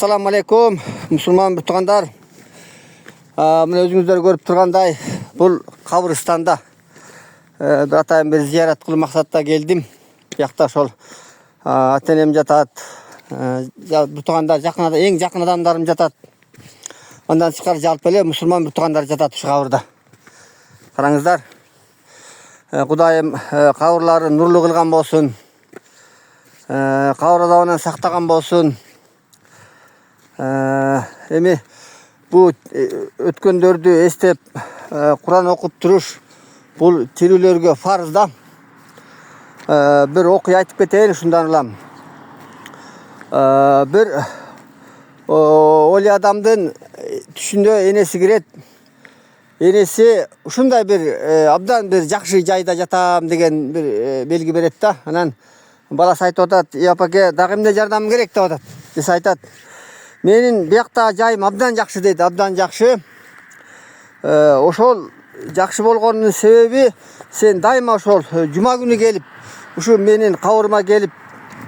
Assalamu alaikum, musulman tuğanlar. Mine özünüzler görüp turgандай, bul kabiristanda bir atayım bir ziyaret kılı maksatda geldim. Yakta şol atenem jatat. Bu tuğanlar jakınada, en jakın adamlarım jatat. Ondan çıkar jalp ele musulman tuğanlar jatat şu kabirda. Karаңыздар. Kudayım kabirlary nurlu kılgan bolsun. Kabir azabından saktagан bolsun. Эми bu ötkөндөрдү эстеп Kur'an okup turuş bul tирүүлөргө farz da. Bir okuy aytıp keteyин şundan ulam. Bir oli adamdın түшүндө enesi kiret. Enesi ушундай bir abdan bir жакшы жайда жатам деген bir belgi берет да. Анан баласы айтып атат, "Апаке, дагы эмне жардам керек?" деп атат. Ese айтат, "Menin buyakta жайым абдан жакшы" дейт, абдан жакшы. Ошол жакшы болгонунун себеби сен дайыма ошол жума күнү келип, ушу менин кабырыма келип,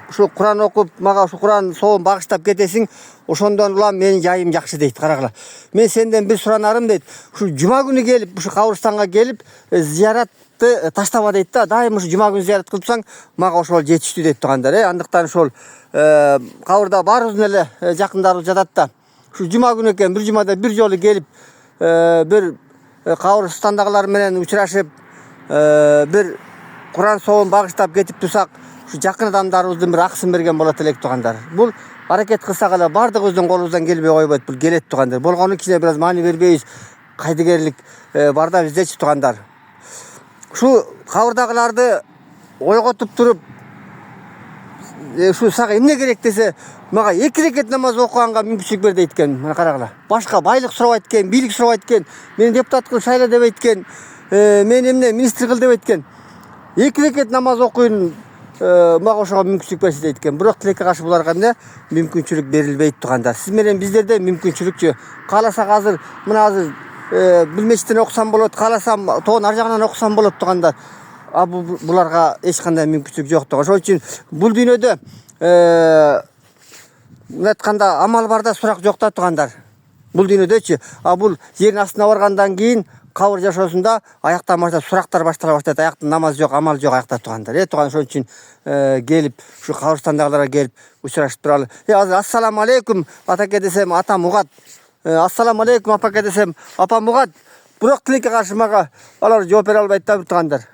ушу Кур'ан окуп, мага ушу Кур'ан соон багыштап кетесиң, ошондон улам менин жайым жакшы дейт. Карагыла. Мен сенден bir суранарым дейт. Ушу жума күнү келип, ушу кабырстанга келип, зияратты таштаба дейт да. Дайым ушу жума күнү зиярат кылсаң, мага ошол жетиштүү дейт тургандар. Андыктан ошол кабырда баарыбыздын эле жакындарыбыз жатат да. Ушу жума күнү экен, bir жумада bir жолу келип, bir кабырстандагылар менен учурашып, bir Кур'ан соон багыштап кетип турсак, ушу жакын адамдарыбыздын bir аксын берген болот элек тургандар. Бул аракет кылсак эле бардыгыбыздын колубуздан келбей койбойт, бул келет тургандар. Болгону кичине бир аз маани бербейбиз, кайдыгерлик бар да биздечи тургандар. Ушу кабырдагыларды ойготуп туруп, şu sağa emne gerek dese, maga 2 reket namaz okuганга мүмкүнчүлүк бер дейт экен. Мына карагыла. Башка байлык сурабайт экен, бийлик сурабайт экен, мени депутат кылып шайла дебейт экен, мени эмне министр кыл дебейт экен. 2 reket namaz окуйн, мага ошого мүмкүнчүлүк берсе дейт экен. Бирок тилекке каршы буларга эмне мүмкүнчүлүк берилбейт тургандар. Сиз менен биздерде мүмкүнчүлүкчү. Кааласак азыр, мына азыр бир мечиттен окусам болот, кааласам тоонун ар жагынан окусам болот тургандар. Bularga eç kандай mümkünçülük yoktu. Ошол үчүн бул дүйнөдө айтканда амал барда сурак жок да тургандар. Бул дүйнөдөчү. Бул жердин астына баргандан кийин кабыр жашоосунда аяктан баштап сурактар баштала баштайт. Аякта намаз жок, амал жок аякта тургандар. Турган ошол үчүн келип, ушу кабырстандагыларга келип учурашып туралы. Азыр ассаламу алейкум атаке десем атам угат. Ассаламу алейкум апаке десем апам угат. Бирок тилекке каршы мага алар жооп бере албайт да тургандар.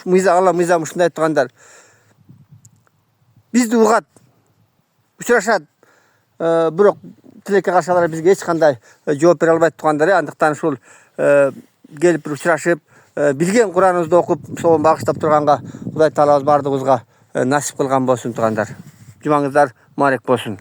Мыйзам ушундай тургандар. Бизди угат, учурашат, бирок тилекке каршы алар бизге эч кандай жооп бере албайт тургандар. Андыктан ушул келип учурашып, билген Кур'аныбызды окуп, соон багыштап турганга Кудай таалабыз бардыгыбызга насип кылган болсун тургандар. Жумаңыздар мубарак болсун.